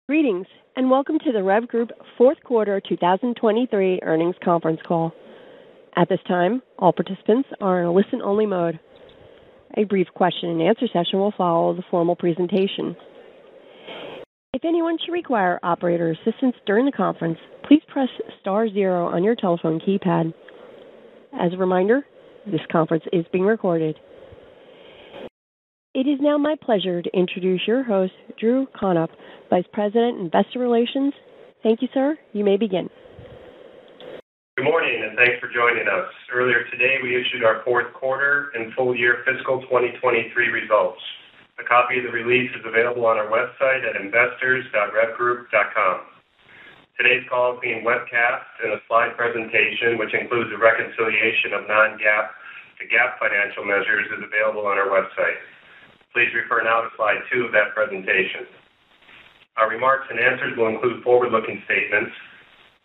Greetings, and welcome to the REV Group Fourth Quarter 2023 Earnings Conference Call. At this time, all participants are in a listen-only mode. A brief question-and-answer session will follow the formal presentation. If anyone should require operator assistance during the conference, please press star zero on your telephone keypad. As a reminder, this conference is being recorded. It is now my pleasure to introduce your host, Drew Conop, Vice President, Investor Relations. Thank you, sir. You may begin. Good morning, and thanks for joining us. Earlier today, we issued our fourth quarter and full year fiscal 2023 results. A copy of the release is available on our website at investors.revgroup.com. Today's call is being webcast, and a slide presentation, which includes a reconciliation of non-GAAP to GAAP financial measures, is available on our website. Please refer now to slide 2 of that presentation. Our remarks and answers will include forward-looking statements,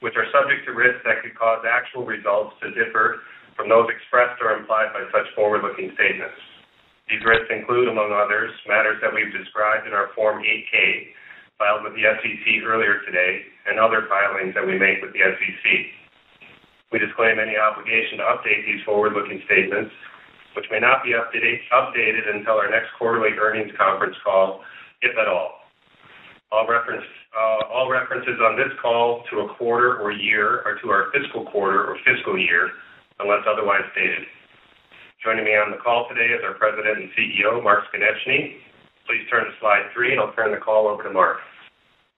which are subject to risks that could cause actual results to differ from those expressed or implied by such forward-looking statements. These risks include, among others, matters that we've described in our Form 8-K filed with the SEC earlier today and other filings that we make with the SEC. We disclaim any obligation to update these forward-looking statements, which may not be updated until our next quarterly earnings conference call, if at all. All references on this call to a quarter or year are to our fiscal quarter or fiscal year, unless otherwise stated. Joining me on the call today is our President and CEO, Mark Skonechny. Please turn to slide 3, and I'll turn the call over to Mark.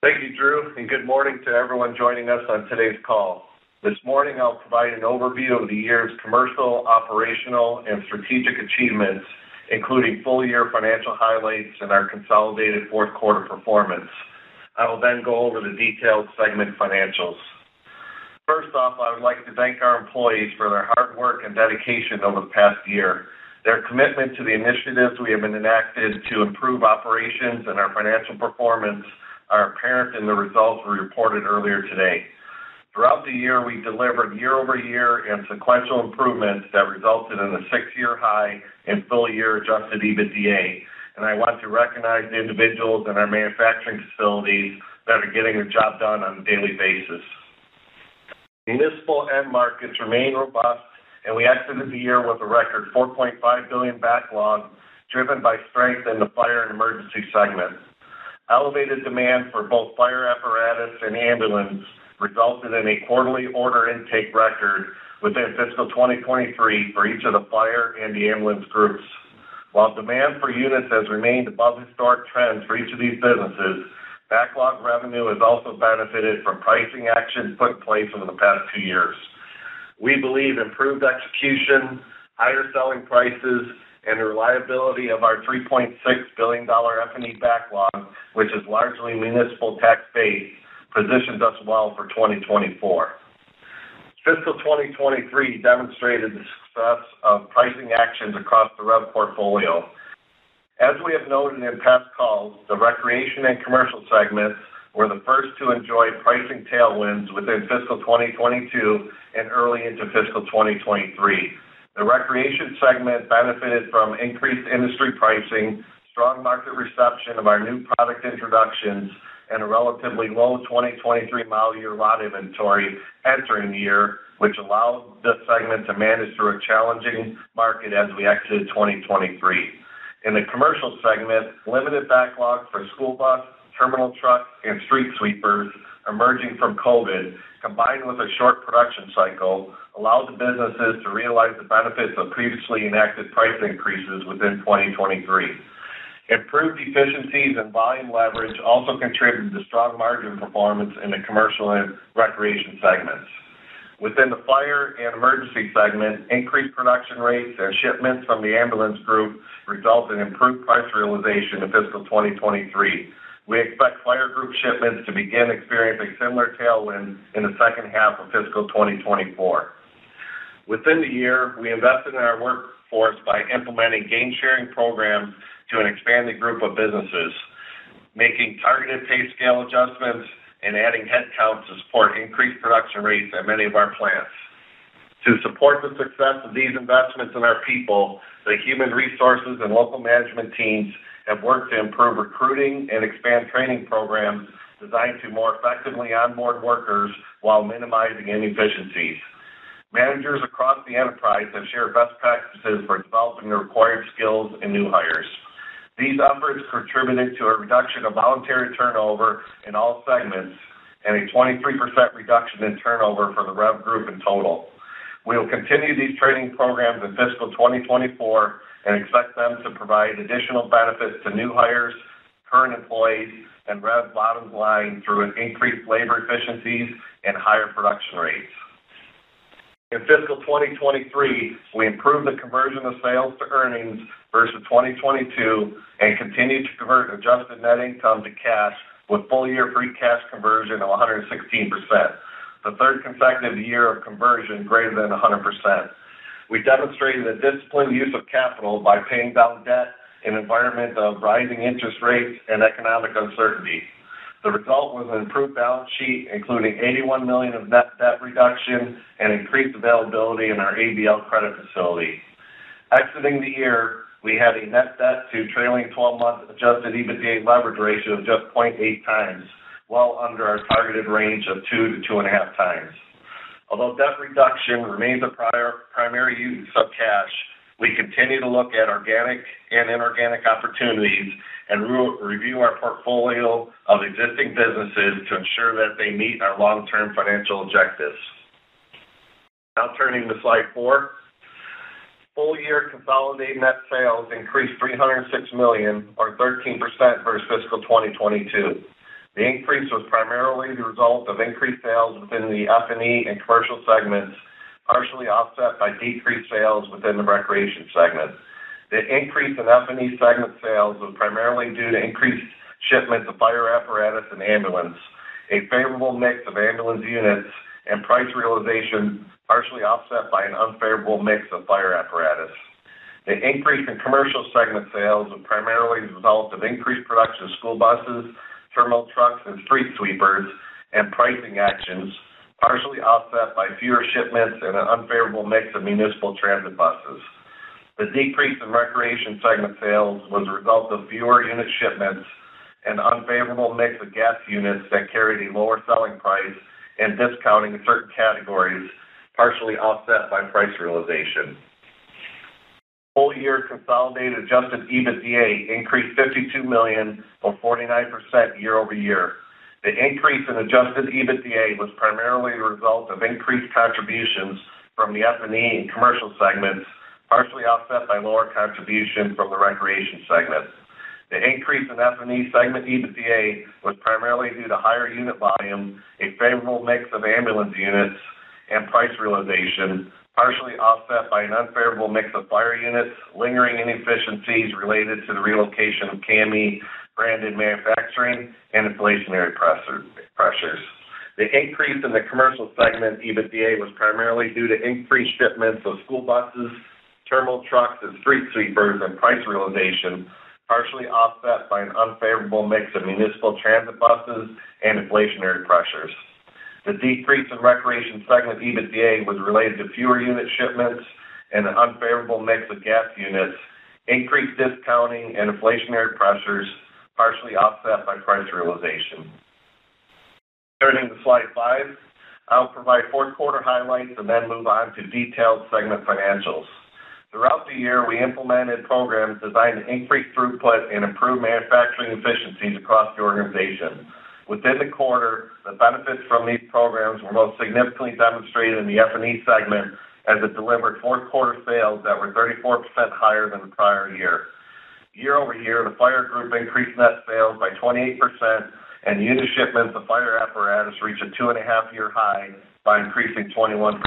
Thank you, Drew, and good morning to everyone joining us on today's call. This morning, I'll provide an overview of the year's commercial, operational, and strategic achievements, including full-year financial highlights and our consolidated fourth quarter performance. I will then go over the detailed segment financials. First off, I would like to thank our employees for their hard work and dedication over the past year. Their commitment to the initiatives we have enacted to improve operations and our financial performance are apparent in the results we reported earlier today. Throughout the year, we delivered year-over-year and sequential improvements that resulted in a 6-year high in full-year adjusted EBITDA, and I want to recognize the individuals in our manufacturing facilities that are getting the job done on a daily basis. Municipal end markets remain robust, and we exited the year with a record $4.5 billion backlog, driven by strength in the fire and emergency segment. Elevated demand for both fire apparatus and ambulance resulted in a quarterly order intake record within fiscal 2023 for each of the fire and the ambulance groups. While demand for units has remained above historic trends for each of these businesses, backlog revenue has also benefited from pricing actions put in place over the past 2 years. We believe improved execution, higher selling prices, and the reliability of our $3.6 billion F&E backlog, which is largely municipal tax-based, positions us well for 2024. Fiscal 2023 demonstrated the success of pricing actions across the REV portfolio. As we have noted in past calls, the recreation and commercial segments were the first to enjoy pricing tailwinds within fiscal 2022 and early into fiscal 2023. The recreation segment benefited from increased industry pricing, strong market reception of our new product introductions, and a relatively low 2023 model year lot inventory entering the year, which allowed this segment to manage through a challenging market as we exited 2023. In the commercial segment, limited backlogs for school bus, terminal truck, and street sweepers emerging from COVID, combined with a short production cycle, allowed the businesses to realize the benefits of previously enacted price increases within 2023. Improved efficiencies and volume leverage also contributed to strong margin performance in the commercial and recreation segments. Within the fire and emergency segment, increased production rates and shipments from the ambulance group result in improved price realization in fiscal 2023. We expect fire group shipments to begin experiencing similar tailwinds in the second half of fiscal 2024. Within the year, we invested in our workforce by implementing gain-sharing programs to an expanded group of businesses, making targeted pay scale adjustments, and adding headcount to support increased production rates at many of our plants. To support the success of these investments in our people, the human resources and local management teams have worked to improve recruiting and expand training programs designed to more effectively onboard workers while minimizing inefficiencies. Managers across the enterprise have shared best practices for developing the required skills in new hires. These efforts contributed to a reduction of voluntary turnover in all segments and a 23% reduction in turnover for the REV Group in total. We will continue these training programs in fiscal 2024 and expect them to provide additional benefits to new hires, current employees, and REV bottom line through increased labor efficiencies and higher production rates. In fiscal 2023, we improved the conversion of sales to earnings versus 2022 and continued to convert adjusted net income to cash with full-year free cash conversion of 116%, the third consecutive year of conversion greater than 100%. We demonstrated a disciplined use of capital by paying down debt in an environment of rising interest rates and economic uncertainty. The result was an improved balance sheet, including $81 million of net debt reduction and increased availability in our ABL credit facility. Exiting the year, we had a net debt to trailing 12-month adjusted EBITDA leverage ratio of just 0.8 times, well under our targeted range of 2 to 2.5 times. Although debt reduction remains a primary use of cash, we continue to look at organic and inorganic opportunities and review our portfolio of existing businesses to ensure that they meet our long-term financial objectives. Now turning to slide 4. Full-year consolidated net sales increased $306 million, or 13% versus fiscal 2022. The increase was primarily the result of increased sales within the F&E and commercial segments, partially offset by decreased sales within the recreation segment. The increase in F&E segment sales was primarily due to increased shipments of fire apparatus and ambulance, a favorable mix of ambulance units, and price realization partially offset by an unfavorable mix of fire apparatus. The increase in commercial segment sales was primarily the result of increased production of school buses, terminal trucks, and street sweepers, and pricing actions, partially offset by fewer shipments and an unfavorable mix of municipal transit buses. The decrease in recreation segment sales was a result of fewer unit shipments and unfavorable mix of gas units that carried a lower selling price and discounting in certain categories, partially offset by price realization. Full-year consolidated adjusted EBITDA increased $52 million, or 49% year-over-year. The increase in adjusted EBITDA was primarily the result of increased contributions from the F&E and commercial segments, partially offset by lower contribution from the recreation segment. The increase in F&E segment EBITDA was primarily due to higher unit volume, a favorable mix of ambulance units, and price realization, partially offset by an unfavorable mix of fire units, lingering inefficiencies related to the relocation of CAMI branded manufacturing, and inflationary pressures. The increase in the commercial segment EBITDA was primarily due to increased shipments of school buses, terminal trucks, and street sweepers, and price realization, partially offset by an unfavorable mix of municipal transit buses and inflationary pressures. The decrease in recreation segment EBITDA was related to fewer unit shipments and an unfavorable mix of gas units, increased discounting, and inflationary pressures, partially offset by price realization. Turning to slide 5, I'll provide fourth quarter highlights and then move on to detailed segment financials. Throughout the year, we implemented programs designed to increase throughput and improve manufacturing efficiencies across the organization. Within the quarter, the benefits from these programs were most significantly demonstrated in the F&E segment as it delivered fourth quarter sales that were 34% higher than the prior year. Year over year, the fire group increased net sales by 28%, and unit shipments of fire apparatus reached a 2.5-year high by increasing 21%.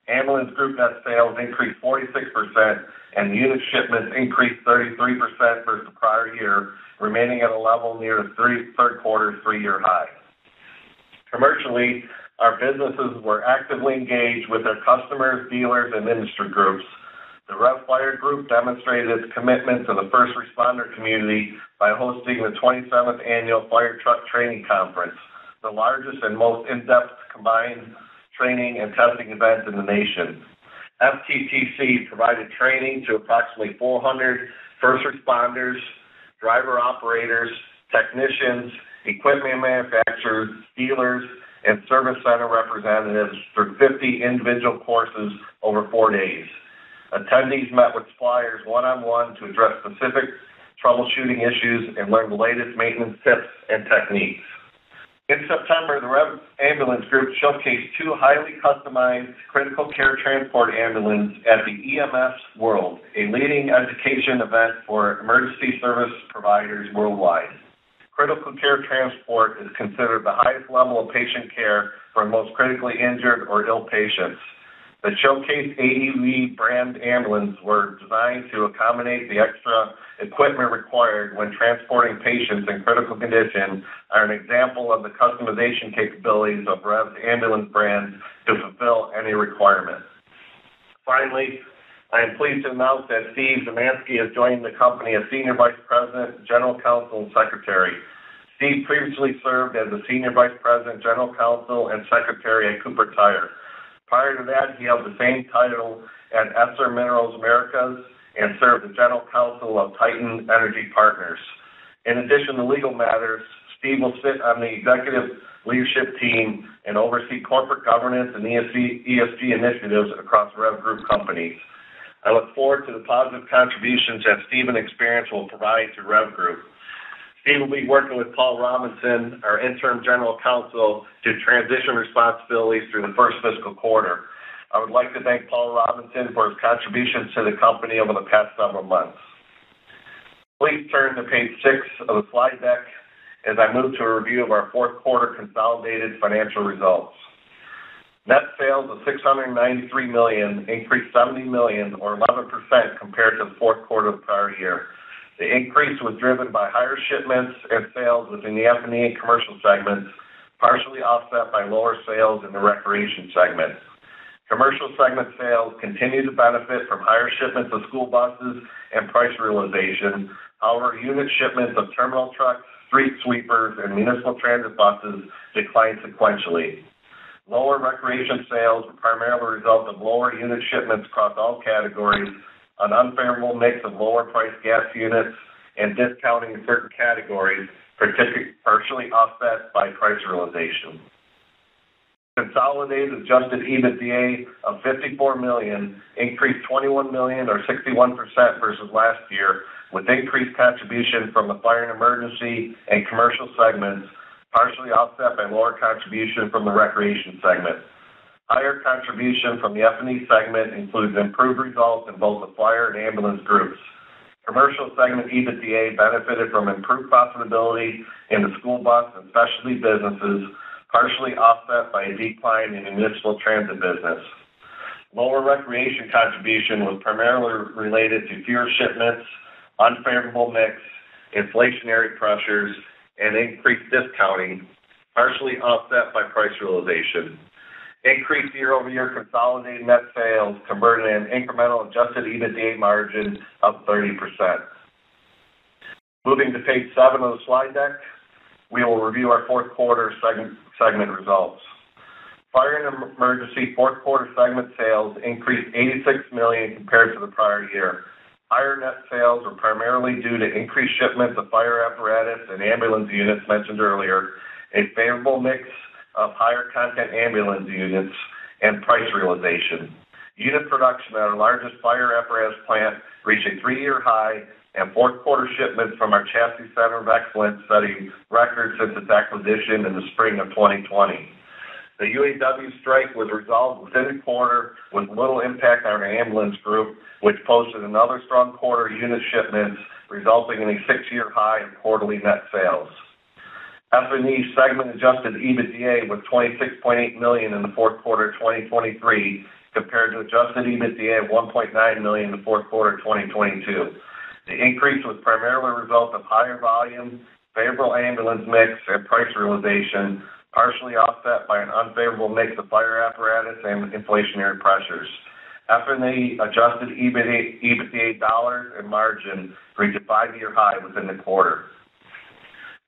Ambulance group net sales increased 46%, and unit shipments increased 33% versus the prior year, remaining at a level near the third quarter's 3-year high. Commercially, our businesses were actively engaged with their customers, dealers, and industry groups. The REV Fire Group demonstrated its commitment to the first responder community by hosting the 27th Annual Fire Truck Training Conference, the largest and most in-depth combined training and testing event in the nation. FTTC provided training to approximately 400 first responders, driver operators, technicians, equipment manufacturers, dealers, and service center representatives through 50 individual courses over 4 days. Attendees met with suppliers one-on-one to address specific troubleshooting issues and learn the latest maintenance tips and techniques. In September, the REV Ambulance Group showcased 2 highly customized critical care transport ambulances at the EMS World, a leading education event for emergency service providers worldwide. Critical care transport is considered the highest level of patient care for most critically injured or ill patients. The showcase AEV brand ambulance were designed to accommodate the extra equipment required when transporting patients in critical condition are an example of the customization capabilities of REV's ambulance brand to fulfill any requirement. Finally, I am pleased to announce that Steve Zemansky has joined the company as Senior Vice President, General Counsel, and Secretary. Steve previously served as the Senior Vice President, General Counsel, and Secretary at Cooper Tire. Prior to that, he held the same title at Esser Minerals Americas and served as General Counsel of Titan Energy Partners. In addition to legal matters, Steve will sit on the executive leadership team and oversee corporate governance and ESG initiatives across REV Group companies. I look forward to the positive contributions that Steve and experience will provide to REV Group. Steve will be working with Paul Robinson, our interim general counsel, to transition responsibilities through the first fiscal quarter. I would like to thank Paul Robinson for his contributions to the company over the past several months. Please turn to page 6 of the slide deck as I move to a review of our fourth quarter consolidated financial results. Net sales of $693 million increased $70 million or 11% compared to the fourth quarter of the prior year. The increase was driven by higher shipments and sales within the F&E and commercial segments, partially offset by lower sales in the recreation segment. Commercial segment sales continue to benefit from higher shipments of school buses and price realization. However, unit shipments of terminal trucks, street sweepers, and municipal transit buses declined sequentially. Lower recreation sales were primarily a result of lower unit shipments across all categories, an unfavorable mix of lower-priced gas units, and discounting in certain categories, partially offset by price realization. Consolidated adjusted EBITDA of $54 million increased $21 million or 61% versus last year, with increased contribution from the fire and emergency and commercial segments, partially offset by lower contribution from the recreation segment. Higher contribution from the F&E segment includes improved results in both the fire and ambulance groups. Commercial segment EBITDA benefited from improved profitability in the school bus and specialty businesses, partially offset by a decline in the municipal transit business. Lower recreation contribution was primarily related to fewer shipments, unfavorable mix, inflationary pressures, and increased discounting, partially offset by price realization. Increased year-over-year consolidated net sales converted an incremental adjusted EBITDA margin of 30%. Moving to page 7 of the slide deck, we will review our fourth quarter segment results. Fire and emergency fourth quarter segment sales increased $86 million compared to the prior year. Higher net sales were primarily due to increased shipments of fire apparatus and ambulance units mentioned earlier, a favorable mix of higher content ambulance units, and price realization. Unit production at our largest fire apparatus plant reached a 3-year high, and fourth quarter shipments from our Chassis Center of Excellence setting records since its acquisition in the spring of 2020. The UAW strike was resolved within the quarter with little impact on our ambulance group, which posted another strong quarter of unit shipments, resulting in a 6-year high of quarterly net sales. F&E segment adjusted EBITDA was $26.8 million in the fourth quarter of 2023, compared to adjusted EBITDA of $1.9 million in the fourth quarter of 2022. The increase was primarily a result of higher volume, favorable ambulance mix, and price realization, partially offset by an unfavorable mix of fire apparatus and inflationary pressures. F&E adjusted EBITDA dollars and margin reached a 5-year high within the quarter.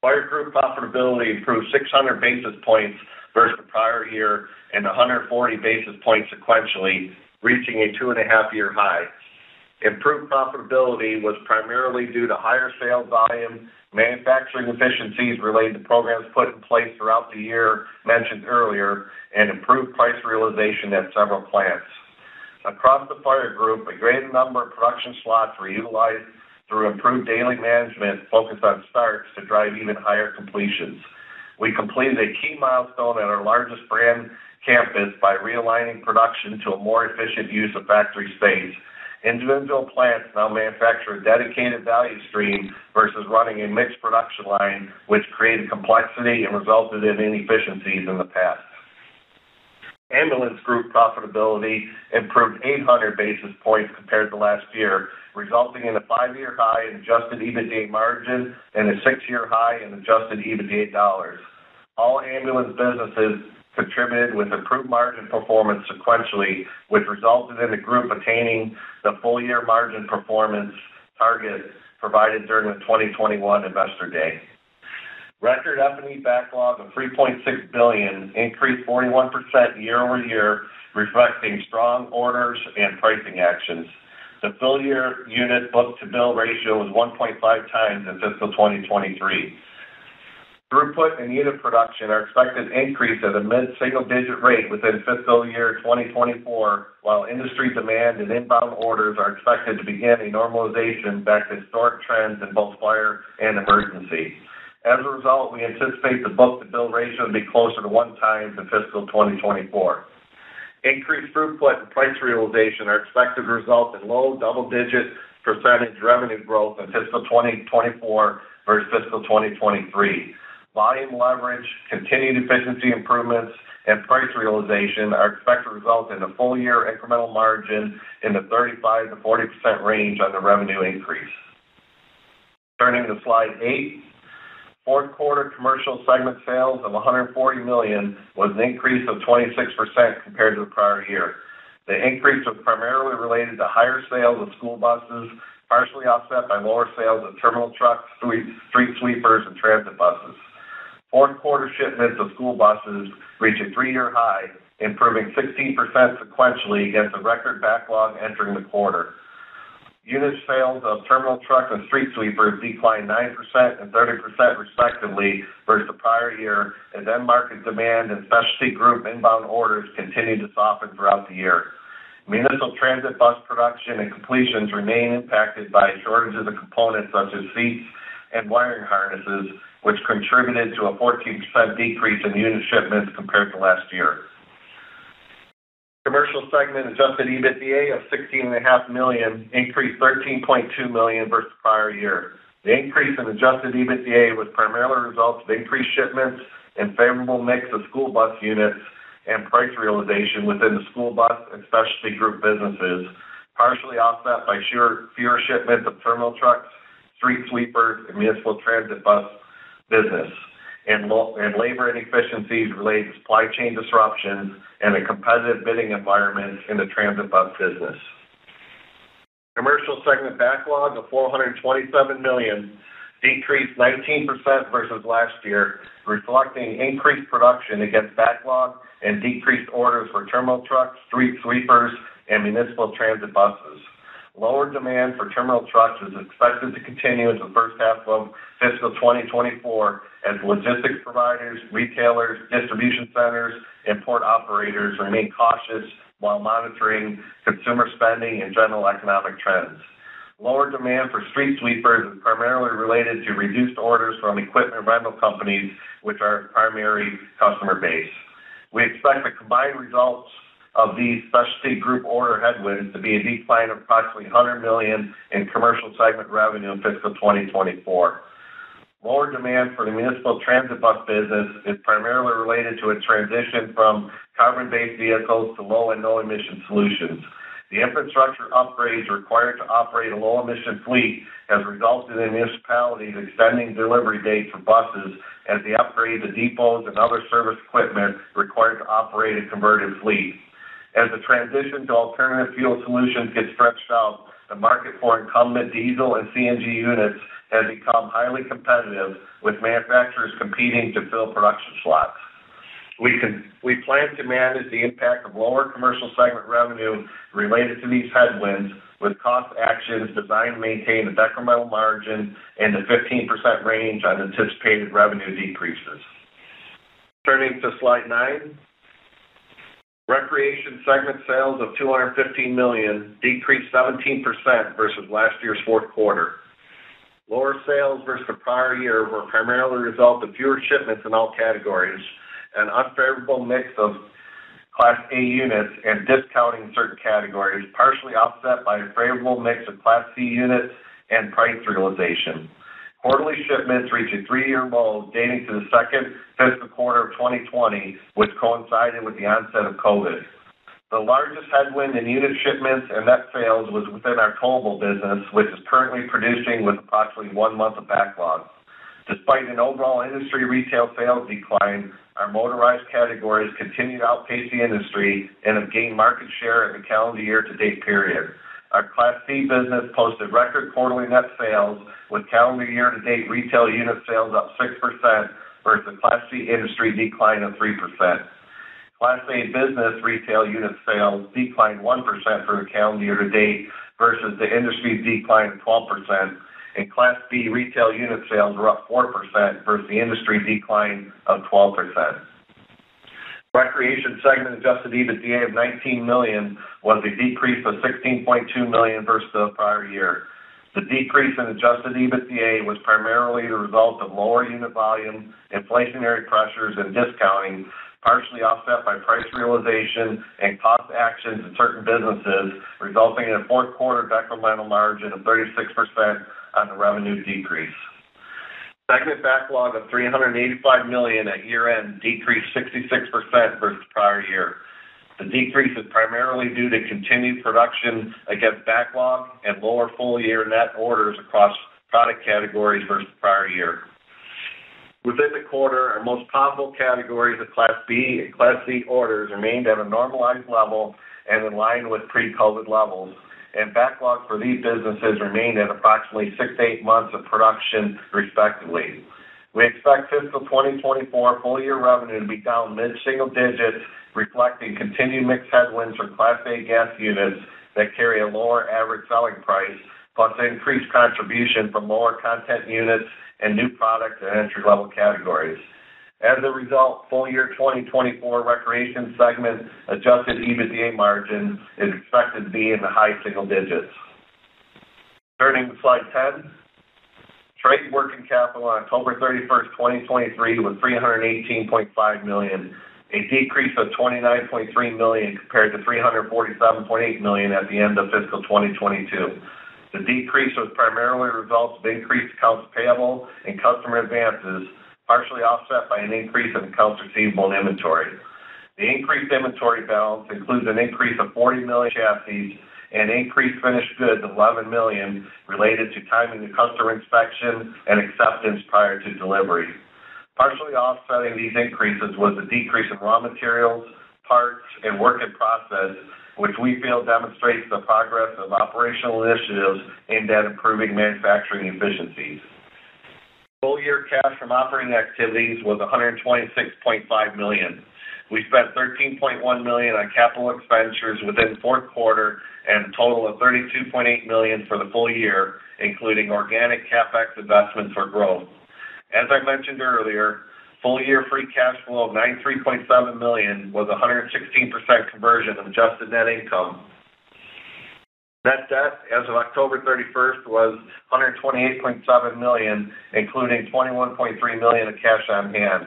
Fire group profitability improved 600 basis points versus the prior year and 140 basis points sequentially, reaching a 2.5-year high. Improved profitability was primarily due to higher sales volume, manufacturing efficiencies related to programs put in place throughout the year mentioned earlier, and improved price realization at several plants. Across the fire group, a greater number of production slots were utilized through improved daily management focused on starts to drive even higher completions. We completed a key milestone at our largest brand campus by realigning production to a more efficient use of factory space. Individual plants now manufacture a dedicated value stream versus running a mixed production line, which created complexity and resulted in inefficiencies in the past. Ambulance group profitability improved 800 basis points compared to last year, resulting in a 5-year high in adjusted EBITDA margin and a 6-year high in adjusted EBITDA dollars. All ambulance businesses contributed with improved margin performance sequentially, which resulted in the group attaining the full-year margin performance target provided during the 2021 Investor Day. Record F&E backlog of $3.6 billion increased 41% year-over-year, reflecting strong orders and pricing actions. The full-year unit book-to-bill ratio was 1.5 times in fiscal 2023. Throughput and unit production are expected to increase at a mid-single-digit rate within fiscal year 2024, while industry demand and inbound orders are expected to begin a normalization back to historic trends in both fire and emergency. As a result, we anticipate the book-to-bill ratio to be closer to 1 time in fiscal 2024. Increased throughput and price realization are expected to result in low double-digit percentage revenue growth in fiscal 2024 versus fiscal 2023. Volume leverage, continued efficiency improvements, and price realization are expected to result in a full-year incremental margin in the 35 to 40% range on the revenue increase. Turning to slide 8, fourth quarter commercial segment sales of $140 million was an increase of 26% compared to the prior year. The increase was primarily related to higher sales of school buses, partially offset by lower sales of terminal trucks, street sweepers, and transit buses. Fourth quarter shipments of school buses reached a 3-year high, improving 16% sequentially against a record backlog entering the quarter. Unit sales of terminal trucks and street sweepers declined 9% and 30% respectively versus the prior year, as end market demand and specialty group inbound orders continued to soften throughout the year. Municipal transit bus production and completions remain impacted by shortages of components such as seats and wiring harnesses, which contributed to a 14% decrease in unit shipments compared to last year. Commercial segment adjusted EBITDA of $16.5 million increased $13.2 million versus the prior year. The increase in adjusted EBITDA was primarily a result of increased shipments and favorable mix of school bus units and price realization within the school bus and specialty group businesses, partially offset by fewer shipments of terminal trucks, street sweepers, and municipal transit bus business, and labor inefficiencies related to supply chain disruptions and a competitive bidding environment in the transit bus business. Commercial segment backlog of $427 million decreased 19% versus last year, reflecting increased production against backlog and decreased orders for terminal trucks, street sweepers, and municipal transit buses. Lower demand for terminal trucks is expected to continue into the first half of fiscal 2024 as logistics providers, retailers, distribution centers, and port operators remain cautious while monitoring consumer spending and general economic trends. Lower demand for street sweepers is primarily related to reduced orders from equipment rental companies, which are our primary customer base. We expect the combined results of these specialty group order headwinds to be a decline of approximately $100 million in commercial segment revenue in fiscal 2024. Lower demand for the municipal transit bus business is primarily related to a transition from carbon-based vehicles to low and no emission solutions. The infrastructure upgrades required to operate a low-emission fleet has resulted in municipalities extending delivery dates for buses as they upgrade the depots and other service equipment required to operate a converted fleet. As the transition to alternative fuel solutions gets stretched out, the market for incumbent diesel and CNG units has become highly competitive, with manufacturers competing to fill production slots. We plan to manage the impact of lower commercial segment revenue related to these headwinds with cost actions designed to maintain a decremental margin in the 15% range on anticipated revenue decreases. Turning to slide 9. Recreation segment sales of $215 million decreased 17% versus last year's fourth quarter. Lower sales versus the prior year were primarily a result of fewer shipments in all categories, an unfavorable mix of Class A units and discounting in certain categories, partially offset by a favorable mix of Class C units and price realization. Quarterly shipments reached a 3-year low dating to the second fiscal quarter of 2020, which coincided with the onset of COVID. The largest headwind in unit shipments and net sales was within our towable business, which is currently producing with approximately 1 month of backlog. Despite an overall industry retail sales decline, our motorized categories continue to outpace the industry and have gained market share in the calendar year-to-date period. Our Class C business posted record quarterly net sales, with calendar year-to-date retail unit sales up 6% versus the Class C industry decline of 3%. Class A business retail unit sales declined 1% for the calendar year-to-date versus the industry's decline of 12%, and Class B retail unit sales were up 4% versus the industry decline of 12%. Recreation segment adjusted EBITDA of $19 million was a decrease of $16.2 million versus the prior year. The decrease in adjusted EBITDA was primarily the result of lower unit volume, inflationary pressures, and discounting, partially offset by price realization and cost actions in certain businesses, resulting in a fourth quarter decremental margin of 36% on the revenue decrease. Segment backlog of $385 million at year-end decreased 66% versus prior year. The decrease is primarily due to continued production against backlog and lower full-year net orders across product categories versus prior year. Within the quarter, our most profitable categories of Class B and Class C orders remained at a normalized level and in line with pre-COVID levels, and backlog for these businesses remained at approximately 6 to 8 months of production, respectively. We expect fiscal 2024 full-year revenue to be down mid-single digits, reflecting continued mixed headwinds from Class A gas units that carry a lower average selling price, plus increased contribution from lower content units and new products and entry-level categories. As a result, full-year 2024 recreation segment adjusted EBITDA margin is expected to be in the high single digits. Turning to slide 10, trade working capital on October 31st, 2023 was $318.5 million, a decrease of $29.3 million compared to $347.8 million at the end of fiscal 2022. The decrease was primarily a result of increased accounts payable and customer advances, partially offset by an increase in accounts receivable and inventory. The increased inventory balance includes an increase of 40 million chassis and increased finished goods of 11 million related to timing the customer inspection and acceptance prior to delivery. Partially offsetting these increases was a decrease in raw materials, parts, and work in process, which we feel demonstrates the progress of operational initiatives aimed at improving manufacturing efficiencies. Full-year cash from operating activities was $126.5 million. We spent $13.1 million on capital expenditures within the fourth quarter and a total of $32.8 million for the full year, including organic CapEx investments for growth. As I mentioned earlier, full-year free cash flow of $93.7 million was 116% conversion of adjusted net income. Net debt as of October 31st was $128.7 million, including $21.3 million of cash on hand.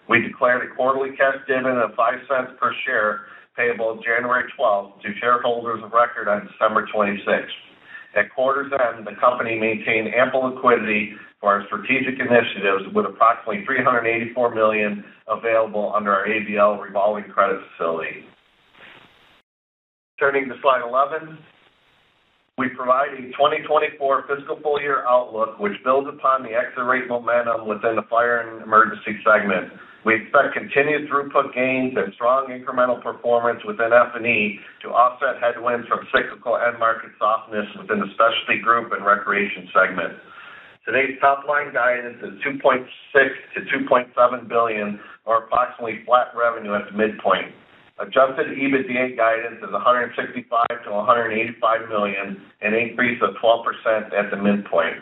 We declared a quarterly cash dividend of 5 cents per share payable January 12th to shareholders of record on December 26th. At quarter's end, the company maintained ample liquidity for our strategic initiatives with approximately $384 million available under our ABL revolving credit facility. Turning to slide 11. We provide a 2024 fiscal full-year outlook, which builds upon the exit rate momentum within the fire and emergency segment. We expect continued throughput gains and strong incremental performance within F&E to offset headwinds from cyclical end market softness within the specialty group and recreation segment. Today's top-line guidance is $2.6 to $2.7 billion, or approximately flat revenue at the midpoint. Adjusted EBITDA guidance is $165 to $185 million, an increase of 12% at the midpoint.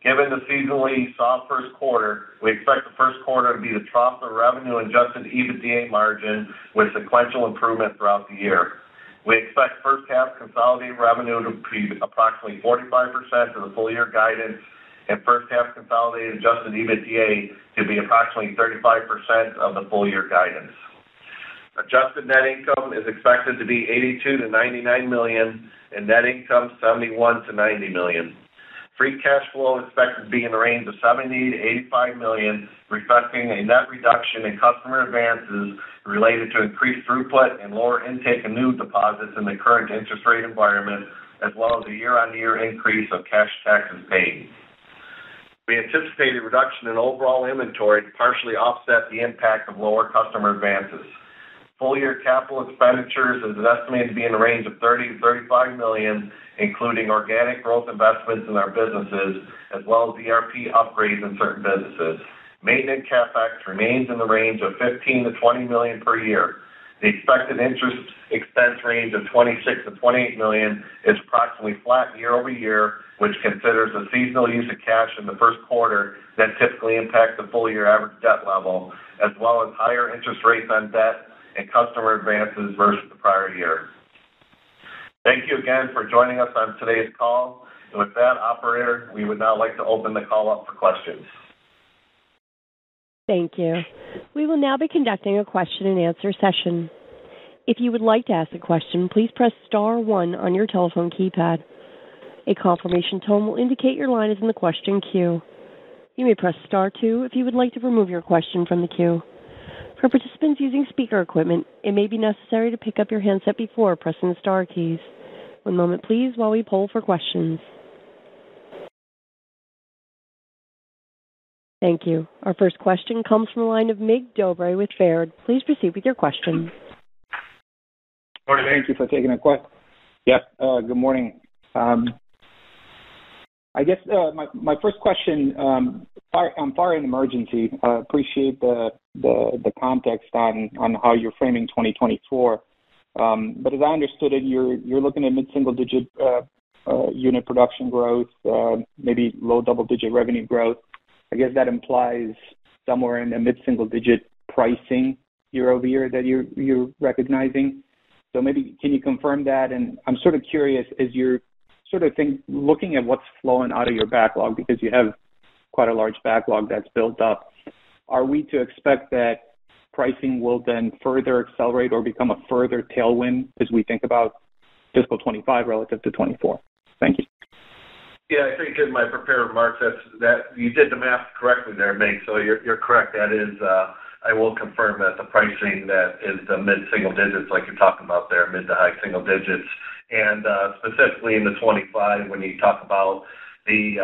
Given the seasonally soft first quarter, we expect the first quarter to be the trough of revenue and adjusted EBITDA margin with sequential improvement throughout the year. We expect first half consolidated revenue to be approximately 45% of the full year guidance, and first half consolidated adjusted EBITDA to be approximately 35% of the full year guidance. Adjusted net income is expected to be $82 to $99 million, and net income $71 to $90 million. Free cash flow is expected to be in the range of $70 to $85 million, reflecting a net reduction in customer advances related to increased throughput and lower intake of new deposits in the current interest rate environment, as well as a year-on-year increase of cash taxes paid. We anticipate a reduction in overall inventory to partially offset the impact of lower customer advances. Full-year capital expenditures is estimated to be in the range of $30 to $35 million, including organic growth investments in our businesses, as well as ERP upgrades in certain businesses. Maintenance CapEx remains in the range of $15 to $20 million per year. The expected interest expense range of $26 to $28 million is approximately flat year over year, which considers a seasonal use of cash in the first quarter that typically impacts the full-year average debt level, as well as higher interest rates on debt and customer advances versus the prior year. Thank you again for joining us on today's call. And with that, operator, we would now like to open the call up for questions. Thank you. We will now be conducting a question and answer session. If you would like to ask a question, please press star 1 on your telephone keypad. A confirmation tone will indicate your line is in the question queue. You may press star 2 if you would like to remove your question from the queue. For participants using speaker equipment, it may be necessary to pick up your handset before pressing the star keys. One moment, please, while we poll for questions. Thank you. Our first question comes from the line of Mig Dobre with Baird. Please proceed with your question. Morning, Thank you for taking a question. Good morning. I guess my first question on fire and emergency. Appreciate the context on how you're framing 2024. But as I understood it, you're looking at mid-single-digit unit production growth, maybe low double-digit revenue growth. I guess that implies somewhere in the mid-single-digit pricing year over year that you're recognizing. So maybe can you confirm that? And I'm sort of curious, as you're sort of looking at what's flowing out of your backlog, because you have quite a large backlog that's built up, are we to expect that pricing will then further accelerate or become a further tailwind as we think about fiscal 25 relative to 24? Thank you. Yeah, I think in my prepared remarks that you did the math correctly there, Meg. So you're correct. That is, I will confirm that the pricing that is the mid-single digits, like you're talking about there, mid to high single digits, and specifically in the 25, when you talk about the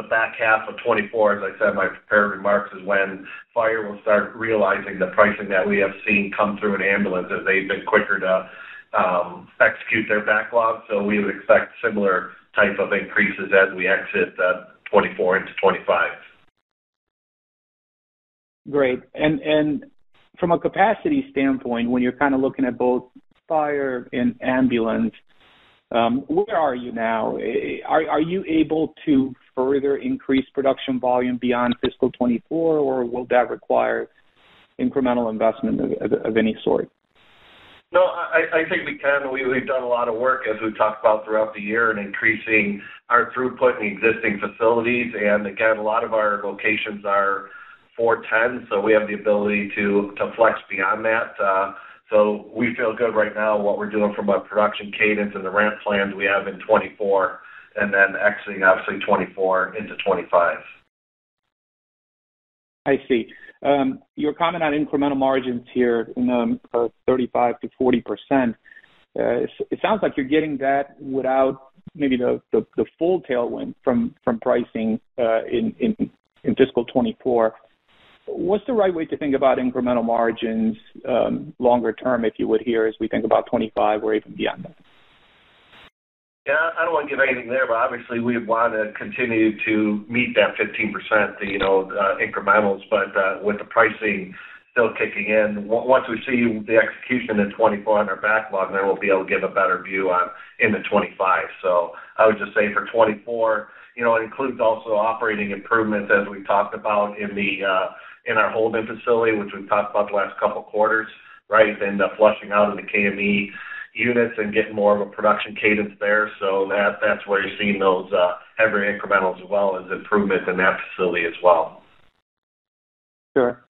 back half of 24, as I said in my prepared remarks, is when fire will start realizing the pricing that we have seen come through in ambulances. They've been quicker to execute their backlog, so we would expect similar type of increases as we exit 24 into 25. Great. And from a capacity standpoint, when you're kind of looking at both fire and ambulance, where are you now? Are you able to further increase production volume beyond fiscal 24, or will that require incremental investment of any sort? No, I think we can. We've done a lot of work, as we've talked about throughout the year, in increasing our throughput in existing facilities. And again, a lot of our locations are 410, so we have the ability to flex beyond that. So we feel good right now what we're doing from a production cadence and the ramp plans we have in 24, and then exiting, obviously, 24 into 25. I see. Your comment on incremental margins here in 35 to 40%, it sounds like you're getting that without maybe the full tailwind from pricing in fiscal 24. What's the right way to think about incremental margins longer term, if you would, here as we think about 25 or even beyond that? Yeah, I don't want to give anything there, but obviously we want to continue to meet that 15%, incrementals, but with the pricing still kicking in, once we see the execution in 24 on our backlog, then we'll be able to give a better view on into 25. So I would just say for 24, it includes also operating improvements as we talked about in our Holden facility, which we've talked about the last couple of quarters, right? And flushing out of the KME units and getting more of a production cadence there. So that's where you're seeing those heavier incrementals as well as improvement in that facility as well. Sure.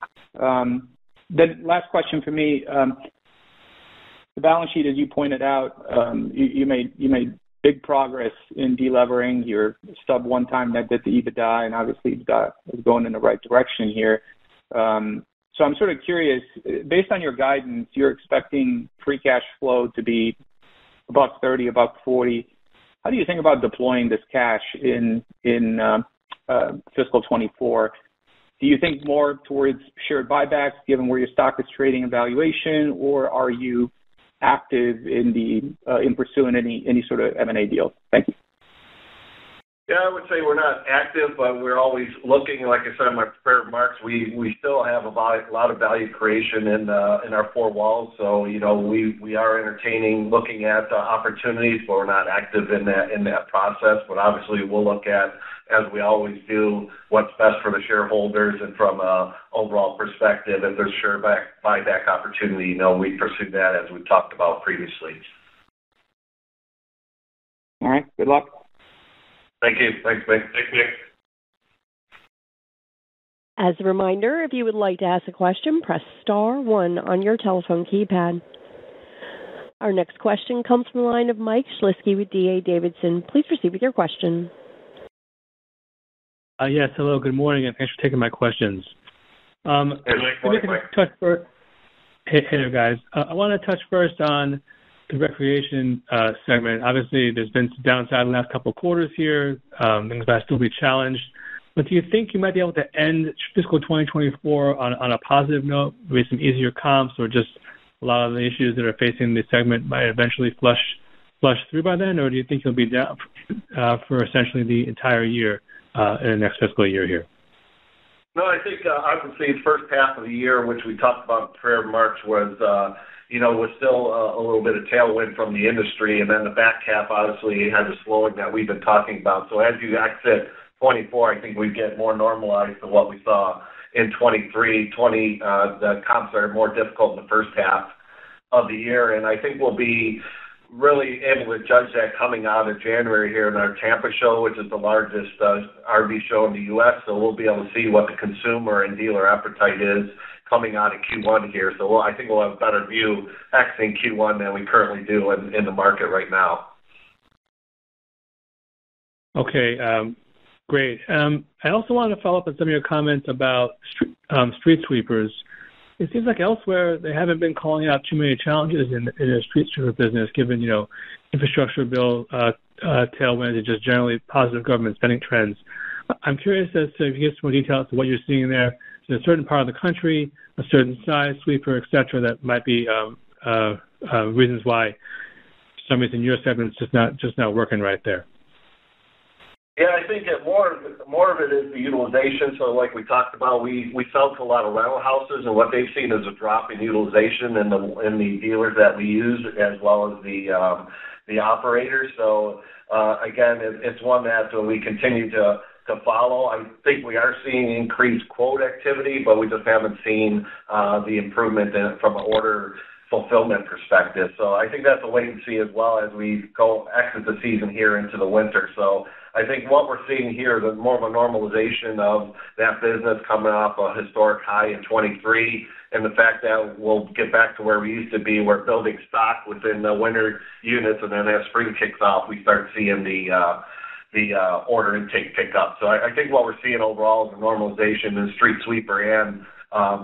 Then last question for me. The balance sheet, as you pointed out, you made big progress in delevering. Your sub 1x net debt to EBITDA, and obviously EBITDA is going in the right direction here. So I'm sort of curious, based on your guidance, you're expecting free cash flow to be about $30, about $40. How do you think about deploying this cash in fiscal 24? Do you think more towards shared buybacks, given where your stock is trading and valuation, or are you active in pursuing any sort of M&A deals? Thank you. Yeah, I would say we're not active, but we're always looking. Like I said in my prepared remarks, we still have a lot of value creation in our four walls. So we are entertaining, looking at opportunities, but we're not active in that process. But obviously, we'll look at, as we always do, what's best for the shareholders, and from a overall perspective, if there's share buyback opportunity, we pursue that as we talked about previously. All right. Good luck. Thank you. Thanks, Nick. Thanks, Nick. As a reminder, if you would like to ask a question, press star 1 on your telephone keypad. Our next question comes from the line of Mike Shlisky with D.A. Davidson. Please proceed with your question. Yes, hello, good morning, and thanks for taking my questions. Hey, Mike. Hey there, guys. I want to touch first on the recreation segment. Obviously, there's been some downside in the last couple of quarters here. Things might still be challenged. But do you think you might be able to end fiscal 2024 on a positive note, with some easier comps, or just a lot of the issues that are facing the segment might eventually flush through by then? Or do you think you'll be down for essentially the entire year in the next fiscal year here? No, I think obviously the first half of the year, which we talked about in prayer March, was still a little bit of tailwind from the industry, and then the back half obviously had the slowing that we've been talking about. So as you exit 24, I think we get more normalized to what we saw in 23. The comps are more difficult in the first half of the year, and I think we'll be really able to judge that coming out of January here in our Tampa show, which is the largest RV show in the U.S. So we'll be able to see what the consumer and dealer appetite is coming out of Q1 here. So I think we'll have a better view exiting Q1 than we currently do in the market right now. Okay, great. I also want to follow up on some of your comments about street sweepers. It seems like elsewhere they haven't been calling out too many challenges in the street sweeper business, given infrastructure bill tailwinds and just generally positive government spending trends. I'm curious as to if you give some more detail as to what you're seeing there. Is there a certain part of the country, a certain size sweeper, et cetera, that might be reasons why for some reason your segment's just not working right there? Yeah, I think that more of it is the utilization. So like we talked about, we sell to a lot of rental houses, and what they've seen is a drop in utilization in the dealers that we use, as well as the operators. So again, it's one that we continue to follow. I think we are seeing increased quote activity, but we just haven't seen the improvement from an order fulfillment perspective. So I think that's a wait and see as well as we go exit the season here into the winter. So I think what we're seeing here is more of a normalization of that business coming off a historic high in 23, and the fact that we'll get back to where we used to be. We're building stock within the winter units, and then as spring kicks off, we start seeing the order intake pick up. So I think what we're seeing overall is a normalization in street sweeper and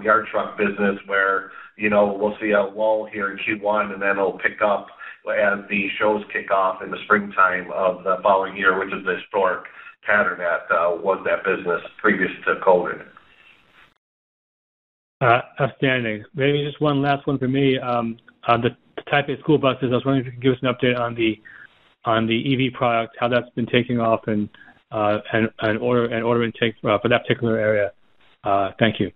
yard truck business, where we'll see a lull here in Q1, and then it'll pick up as the shows kick off in the springtime of the following year, which is the historic pattern that was that business previous to COVID. Outstanding. Maybe just one last one for me. On the Type A school buses, I was wondering if you could give us an update on the on the EV product, how that's been taking off, and order intake for that particular area. Thank you.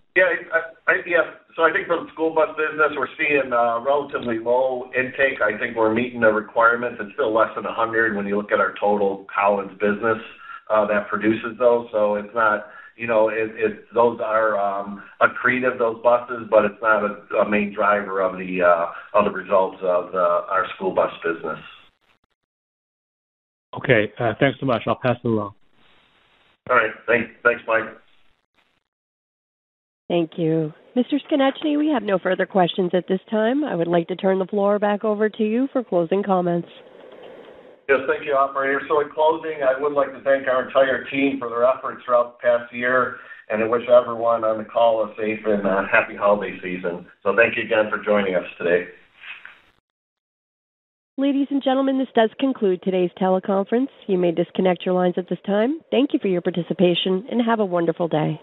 So I think for the school bus business, we're seeing relatively low intake. I think we're meeting the requirements. It's still less than 100 when you look at our total Collins business that produces those. So it's not, those are accretive, those buses, but it's not a main driver of the results of our school bus business. Okay. Thanks so much. I'll pass it along. All right. Thanks, Mike. Thank you. Mr. Skonechny, we have no further questions at this time. I would like to turn the floor back over to you for closing comments. Yes, thank you, operator. So in closing, I would like to thank our entire team for their efforts throughout the past year, and I wish everyone on the call a safe and happy holiday season. So thank you again for joining us today. Ladies and gentlemen, this does conclude today's teleconference. You may disconnect your lines at this time. Thank you for your participation, and have a wonderful day.